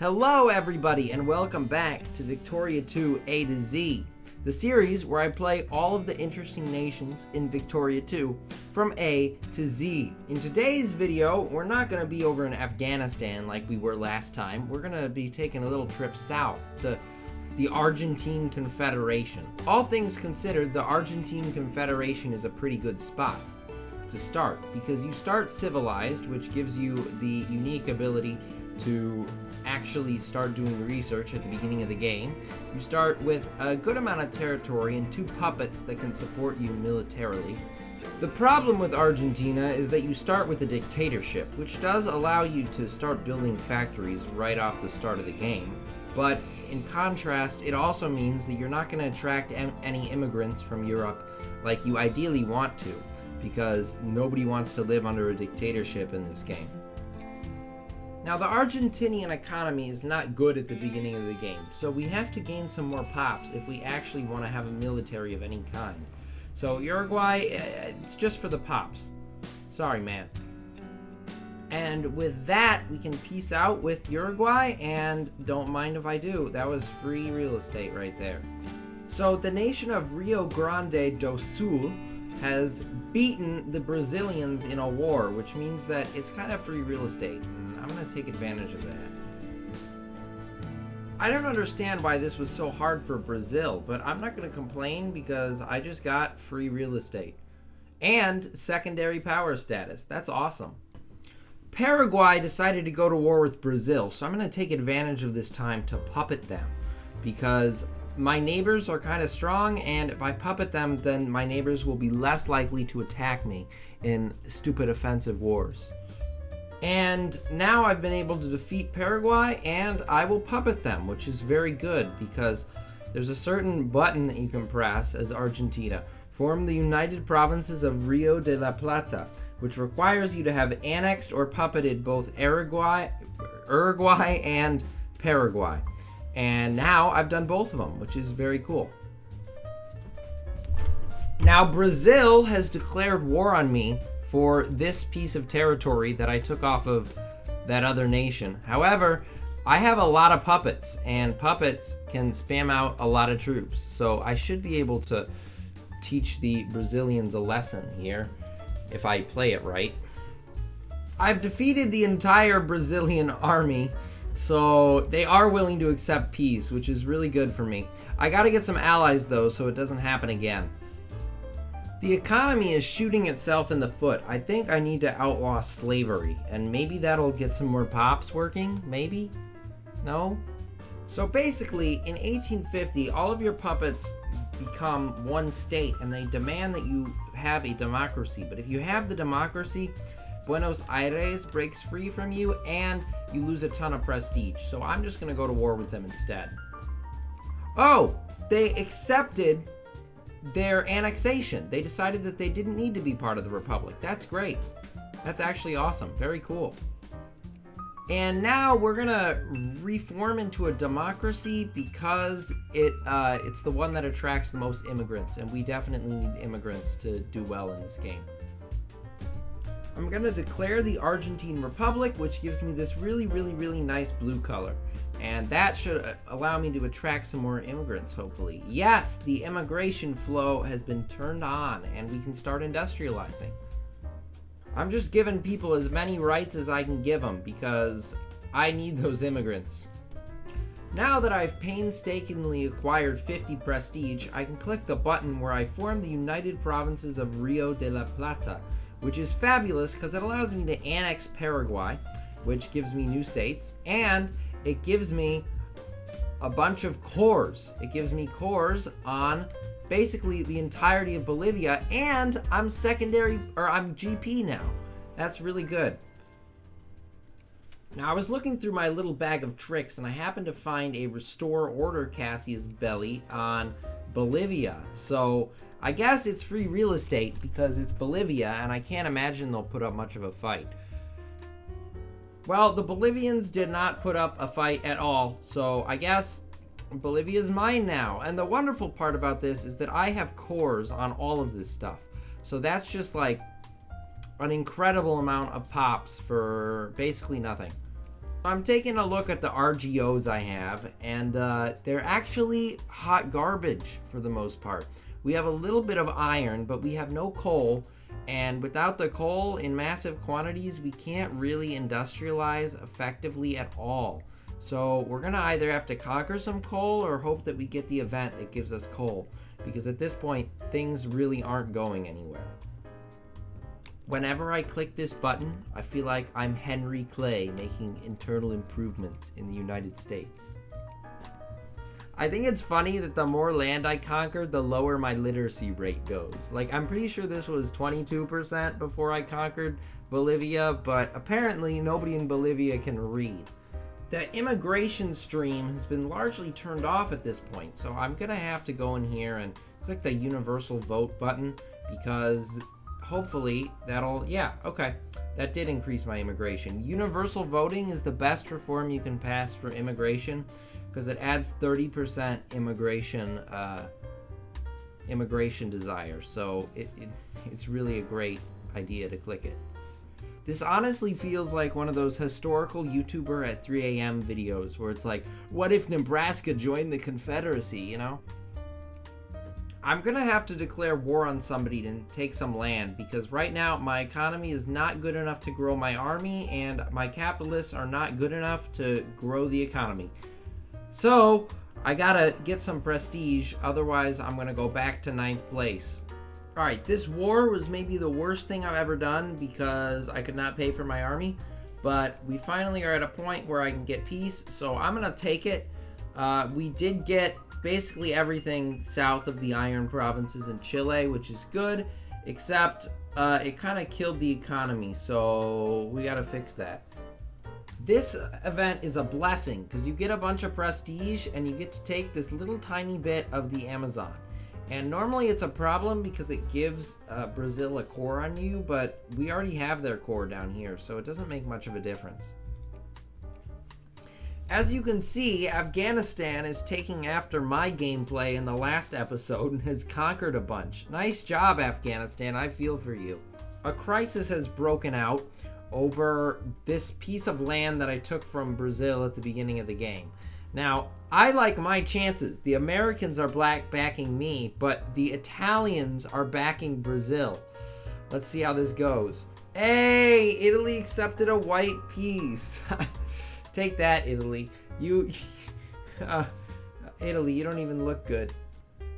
Hello everybody and welcome back to Victoria 2 A to Z, the series where I play all of the interesting nations in Victoria 2 from A to Z. In today's video, we're not going to be over in Afghanistan like we were last time. We're going to be taking a little trip south to the Argentine Confederation. All things considered, the Argentine Confederation is a pretty good spot to start because you start civilized, which gives you the unique ability to actually start doing research at the beginning of the game. You start with a good amount of territory and two puppets that can support you militarily. The problem with Argentina is that you start with a dictatorship, which does allow you to start building factories right off the start of the game. But in contrast, it also means that you're not going to attract any immigrants from Europe like you ideally want to, because nobody wants to live under a dictatorship in this game. Now, the Argentinian economy is not good at the beginning of the game, so we have to gain some more pops if we actually want to have a military of any kind. So Uruguay, it's just for the pops. Sorry, man. And with that, we can peace out with Uruguay, and don't mind if I do. That was free real estate right there. So the nation of Rio Grande do Sul has beaten the Brazilians in a war, which means that it's kind of free real estate. I'm going to take advantage of that. I don't understand why this was so hard for Brazil, but I'm not going to complain because I just got free real estate and secondary power status. That's awesome. Paraguay decided to go to war with Brazil, so I'm going to take advantage of this time to puppet them because my neighbors are kind of strong, and if I puppet them, then my neighbors will be less likely to attack me in stupid offensive wars. And now I've been able to defeat Paraguay, and I will puppet them, which is very good because there's a certain button that you can press as Argentina. Form the United Provinces of Rio de la Plata, which requires you to have annexed or puppeted both Uruguay and Paraguay. And now I've done both of them, which is very cool. Now Brazil has declared war on me for this piece of territory that I took off of that other nation. However, I have a lot of puppets, and puppets can spam out a lot of troops. So I should be able to teach the Brazilians a lesson here if I play it right. I've defeated the entire Brazilian army, so they are willing to accept peace, which is really good for me. I gotta get some allies though, so it doesn't happen again. The economy is shooting itself in the foot. I think I need to outlaw slavery, and maybe that'll get some more pops working, maybe? No? So basically, in 1850, all of your puppets become one state, and they demand that you have a democracy. But if you have the democracy, Buenos Aires breaks free from you, and you lose a ton of prestige. So I'm just gonna go to war with them instead. Oh, they accepted their annexation. They decided that they didn't need to be part of the Republic. That's great. That's actually awesome. Very cool. And now we're gonna reform into a democracy because it's the one that attracts the most immigrants, and we definitely need immigrants to do well in this game. I'm gonna declare the Argentine Republic, which gives me this really nice blue color. And that should allow me to attract some more immigrants, hopefully. Yes, the immigration flow has been turned on, and we can start industrializing. I'm just giving people as many rights as I can give them, because I need those immigrants. Now that I've painstakingly acquired 50 prestige, I can click the button where I form the United Provinces of Rio de la Plata, which is fabulous because it allows me to annex Paraguay, which gives me new states, and it gives me a bunch of cores. It gives me cores on basically the entirety of Bolivia, and I'm GP now. That's really good. Now, I was looking through my little bag of tricks, and I happened to find a Restore Order Cassius belly on Bolivia. So I guess it's free real estate because it's Bolivia, and I can't imagine they'll put up much of a fight. Well, the Bolivians did not put up a fight at all, so I guess Bolivia's mine now. And the wonderful part about this is that I have cores on all of this stuff. So that's just like an incredible amount of pops for basically nothing. I'm taking a look at the RGOs I have, and they're actually hot garbage for the most part. We have a little bit of iron, but we have no coal, and without the coal in massive quantities, we can't really industrialize effectively at all. So we're gonna either have to conquer some coal or hope that we get the event that gives us coal, because at this point, things really aren't going anywhere. Whenever I click this button, I feel like I'm Henry Clay making internal improvements in the United States. I think it's funny that the more land I conquer, the lower my literacy rate goes. Like, I'm pretty sure this was 22% before I conquered Bolivia, but apparently nobody in Bolivia can read. The immigration stream has been largely turned off at this point, so I'm gonna have to go in here and click the universal vote button, because hopefully that'll, yeah, okay. That did increase my immigration. Universal voting is the best reform you can pass for immigration, because it adds 30% immigration desire. So it's really a great idea to click it. This honestly feels like one of those historical YouTuber at 3 a.m. videos where it's like, what if Nebraska joined the Confederacy, you know? I'm gonna have to declare war on somebody to take some land, because right now my economy is not good enough to grow my army, and my capitalists are not good enough to grow the economy. So I gotta get some prestige, otherwise I'm gonna go back to 9th place. Alright, this war was maybe the worst thing I've ever done because I could not pay for my army, but we finally are at a point where I can get peace, so I'm gonna take it. We did get basically everything south of the Iron Provinces in Chile, which is good, except it kind of killed the economy, so we gotta fix that. This event is a blessing because you get a bunch of prestige and you get to take this little tiny bit of the Amazon. And normally it's a problem because it gives Brazil a core on you, but we already have their core down here, so it doesn't make much of a difference. As you can see, Afghanistan is taking after my gameplay in the last episode and has conquered a bunch. Nice job, Afghanistan, I feel for you. A crisis has broken out over this piece of land that I took from Brazil at the beginning of the game. Now, I like my chances. The Americans are backing me, but the Italians are backing Brazil. Let's see how this goes. Hey, Italy accepted a white peace. Take that, Italy. Italy, you don't even look good.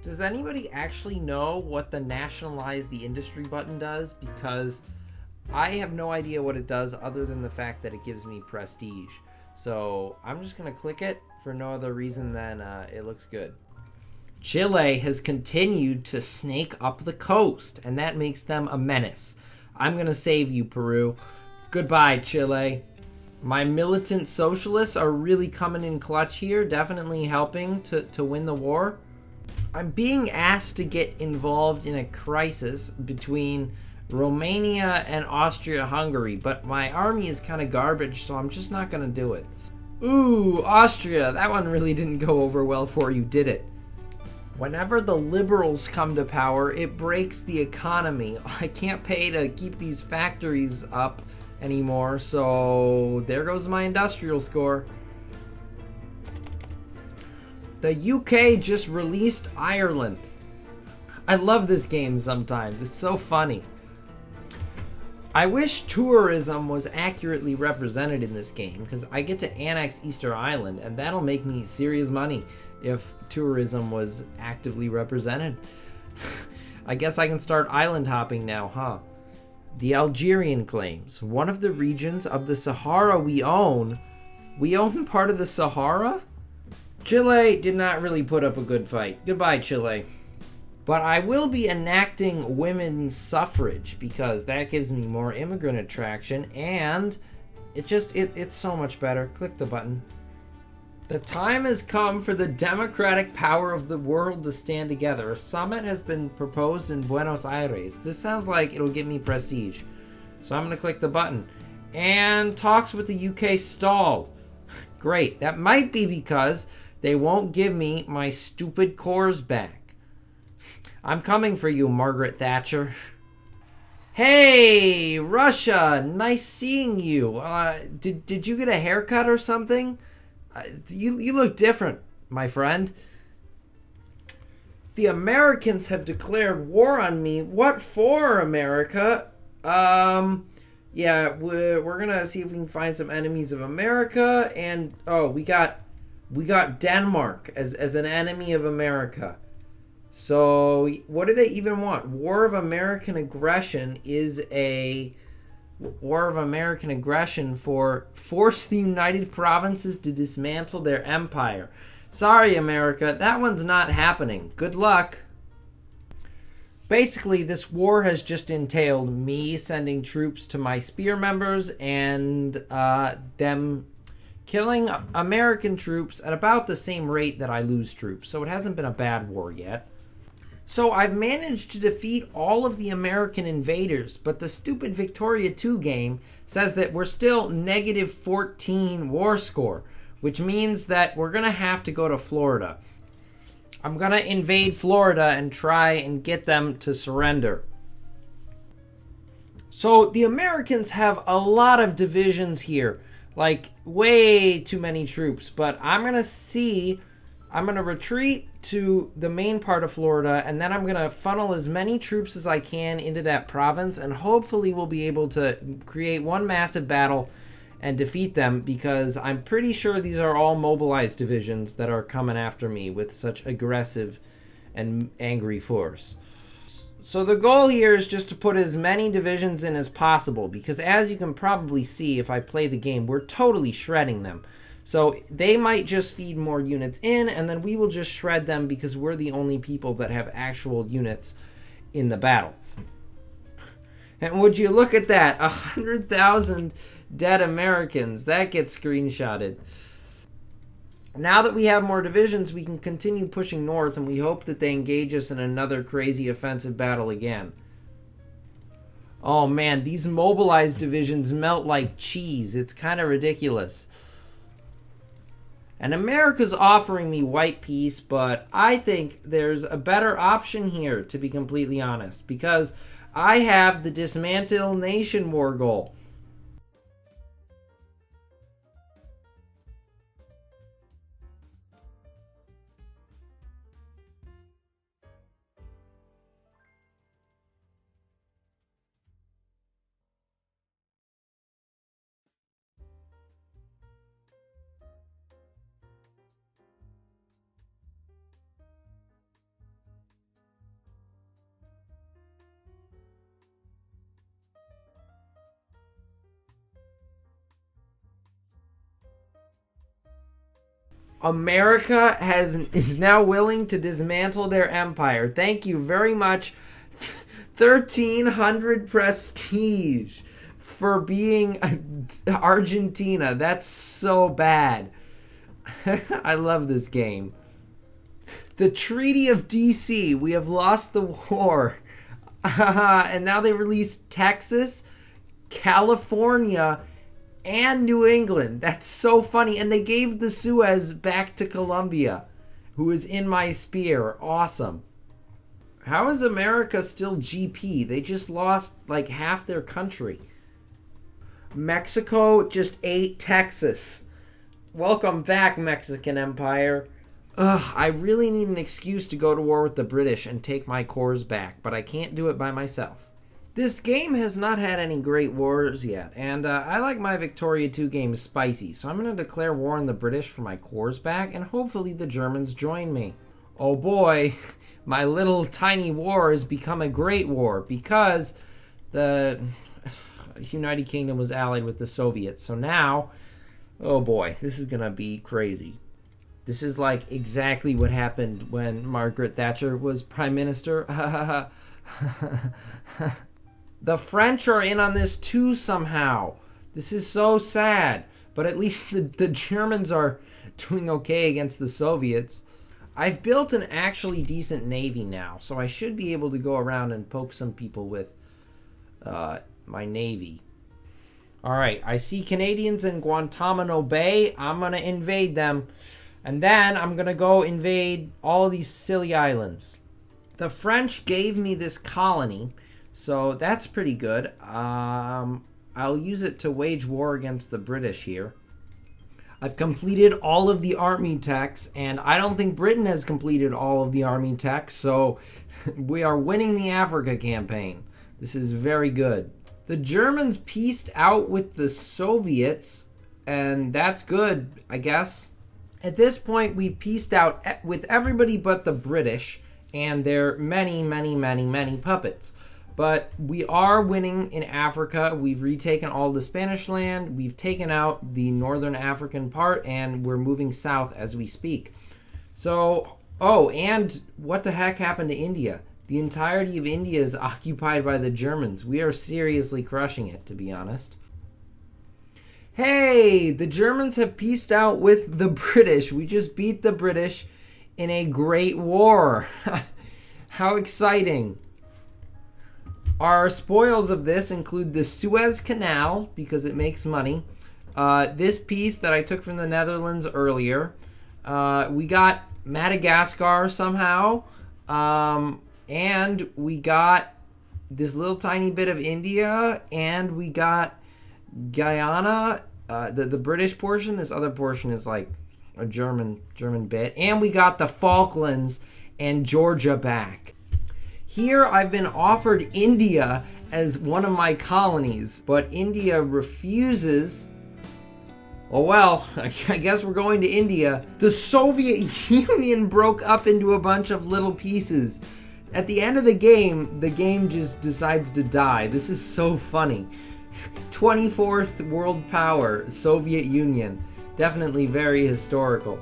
Does anybody actually know what the nationalize the industry button does? Because I have no idea what it does other than the fact that it gives me prestige. So I'm just going to click it for no other reason than it looks good. Chile has continued to snake up the coast, and that makes them a menace. I'm going to save you, Peru. Goodbye, Chile. My militant socialists are really coming in clutch here, definitely helping to win the war. I'm being asked to get involved in a crisis between Romania and Austria-Hungary, but my army is kind of garbage, so I'm just not going to do it. Ooh, Austria, that one really didn't go over well for you, did it? Whenever the liberals come to power, it breaks the economy. I can't pay to keep these factories up anymore, so there goes my industrial score. The UK just released Ireland. I love this game sometimes, it's so funny. I wish tourism was accurately represented in this game, because I get to annex Easter Island, and that'll make me serious money if tourism was actively represented. I guess I can start island hopping now, huh? The Algerian claims, one of the regions of the Sahara we own part of the Sahara? Chile did not really put up a good fight. Goodbye, Chile. But I will be enacting women's suffrage because that gives me more immigrant attraction, and it's so much better. Click the button. The time has come for the democratic power of the world to stand together. A summit has been proposed in Buenos Aires. This sounds like it'll give me prestige. So I'm going to click the button. And talks with the UK stalled. Great. That might be because they won't give me my stupid cores back. I'm coming for you, Margaret Thatcher. Hey, Russia, nice seeing you. Did you get a haircut or something? You look different, my friend. The Americans have declared war on me. What for, America? Yeah, we're gonna see if we can find some enemies of America, and we got Denmark as an enemy of America. So what do they even want? War of American aggression is a war of American aggression for force the United Provinces to dismantle their empire. Sorry, America, that one's not happening. Good luck. Basically, this war has just entailed me sending troops to my spear members and them killing American troops at about the same rate that I lose troops. So it hasn't been a bad war yet. So I've managed to defeat all of the American invaders, but the stupid Victoria 2 game says that we're still negative 14 war score, which means that we're going to have to go to Florida. I'm going to invade Florida and try and get them to surrender. So the Americans have a lot of divisions here, like way too many troops, but I'm going to retreat to the main part of Florida, and then I'm going to funnel as many troops as I can into that province, and hopefully we'll be able to create one massive battle and defeat them, because I'm pretty sure these are all mobilized divisions that are coming after me with such aggressive and angry force. So the goal here is just to put as many divisions in as possible, because as you can probably see if I play the game, we're totally shredding them. So they might just feed more units in, and then we will just shred them because we're the only people that have actual units in the battle. And would you look at that, 100,000 dead Americans. That gets screenshotted. Now that we have more divisions, we can continue pushing north, and we hope that they engage us in another crazy offensive battle again. Oh man, these mobilized divisions melt like cheese. It's kind of ridiculous. And America's offering me white peace, but I think there's a better option here, to be completely honest, because I have the Dismantle Nation War goal. America is now willing to dismantle their empire. Thank you very much. 1,300 prestige for being Argentina. That's so bad. I love this game. The Treaty of DC. We have lost the war. And now they released Texas, California, and New England. That's so funny. And they gave the Suez back to Colombia, who is in my spear. Awesome. How is America still GP? They just lost like half their country. Mexico just ate Texas. Welcome back, Mexican Empire. I really need an excuse to go to war with the British and take my cores back, but I can't do it by myself. This game has not had any great wars yet, and I like my Victoria 2 games spicy, so I'm going to declare war on the British for my cores back, and hopefully the Germans join me. Oh boy, my little tiny war has become a great war, because the United Kingdom was allied with the Soviets, so now, oh boy, this is going to be crazy. This is like exactly what happened when Margaret Thatcher was Prime Minister. The French are in on this too somehow. This is so sad. But at least the Germans are doing okay against the Soviets. I've built an actually decent navy now, so I should be able to go around and poke some people with my navy. Alright, I see Canadians in Guantanamo Bay. I'm going to invade them. And then I'm going to go invade all these silly islands. The French gave me this colony So that's pretty good. I'll use it to wage war against the British here. I've completed all of the army techs, and I don't think Britain has completed all of the army techs, so we are winning the Africa campaign. This is very good. The Germans pieced out with the Soviets, and that's good, I guess. At this point, we've pieced out with everybody but the British and their many, many, many, many puppets. But we are winning in Africa. We've retaken all the Spanish land. We've taken out the northern African part, and we're moving south as we speak. So, oh, and what the heck happened to India? The entirety of India is occupied by the Germans. We are seriously crushing it, to be honest. Hey, the Germans have pieced out with the British. We just beat the British in a great war. How exciting. Our spoils of this include the Suez Canal, because it makes money. This piece that I took from the Netherlands earlier. We got Madagascar somehow. And we got this little tiny bit of India. And we got Guyana, the British portion. This other portion is like a German bit. And we got the Falklands and Georgia back. Here I've been offered India as one of my colonies, but India refuses. Oh well, I guess we're going to India. The Soviet Union broke up into a bunch of little pieces. At the end of the game just decides to die. This is so funny. 24th world power, Soviet Union. Definitely very historical.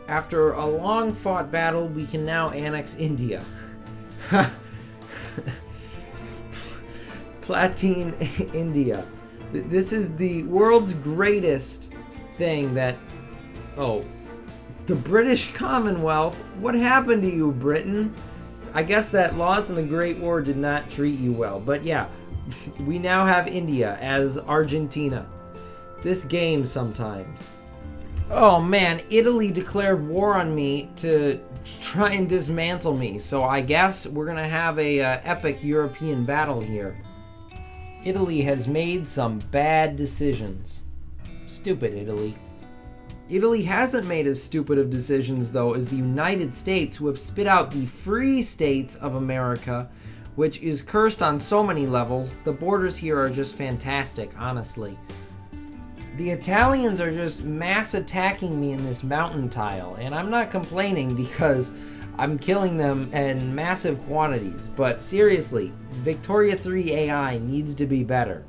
After a long fought battle, we can now annex India. Platine, India. This is the world's greatest thing that... Oh, the British Commonwealth? What happened to you, Britain? I guess that loss in the Great War did not treat you well. But yeah, we now have India as Argentina. This game sometimes. Oh man, Italy declared war on me to try and dismantle me. So I guess we're gonna have a epic European battle here. Italy has made some bad decisions. Stupid Italy. Italy hasn't made as stupid of decisions, though, as the United States, who have spit out the Free States of America, which is cursed on so many levels. The borders here are just fantastic, honestly. The Italians are just mass attacking me in this mountain tile, and I'm not complaining because I'm killing them in massive quantities. But seriously, Victoria 3 AI needs to be better.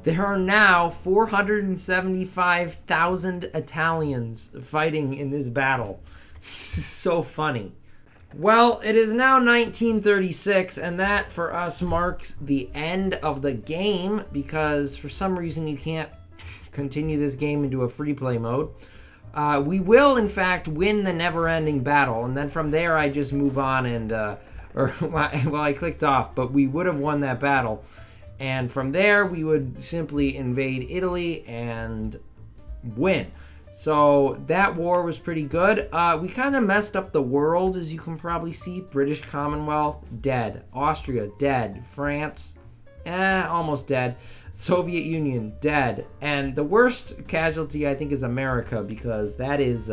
There are now 475,000 Italians fighting in this battle. This is so funny. Well, it is now 1936, and that for us marks the end of the game because for some reason you can't continue this game into a free play mode. We will, in fact, win the never-ending battle, and then from there I just move on and, I clicked off, but we would have won that battle. And from there, we would simply invade Italy and win. So that war was pretty good. We kind of messed up the world, as you can probably see. British Commonwealth, dead. Austria, dead. France, almost dead. Soviet Union, dead. And the worst casualty, I think, is America, because that is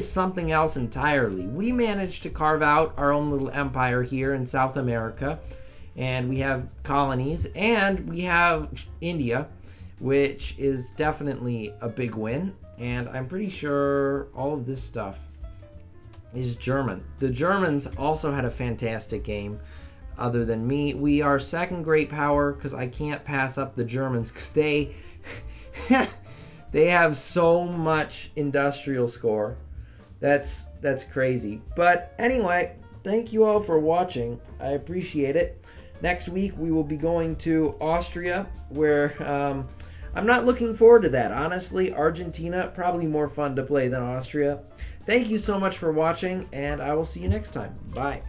something else entirely. We managed to carve out our own little empire here in South America. And we have colonies, and we have India, which is definitely a big win. And I'm pretty sure all of this stuff is German. The Germans also had a fantastic game, other than me. We are second great power, because I can't pass up the Germans, because they have so much industrial score. That's crazy. But anyway, thank you all for watching. I appreciate it. Next week, we will be going to Austria, where I'm not looking forward to that. Honestly, Argentina, probably more fun to play than Austria. Thank you so much for watching, and I will see you next time. Bye.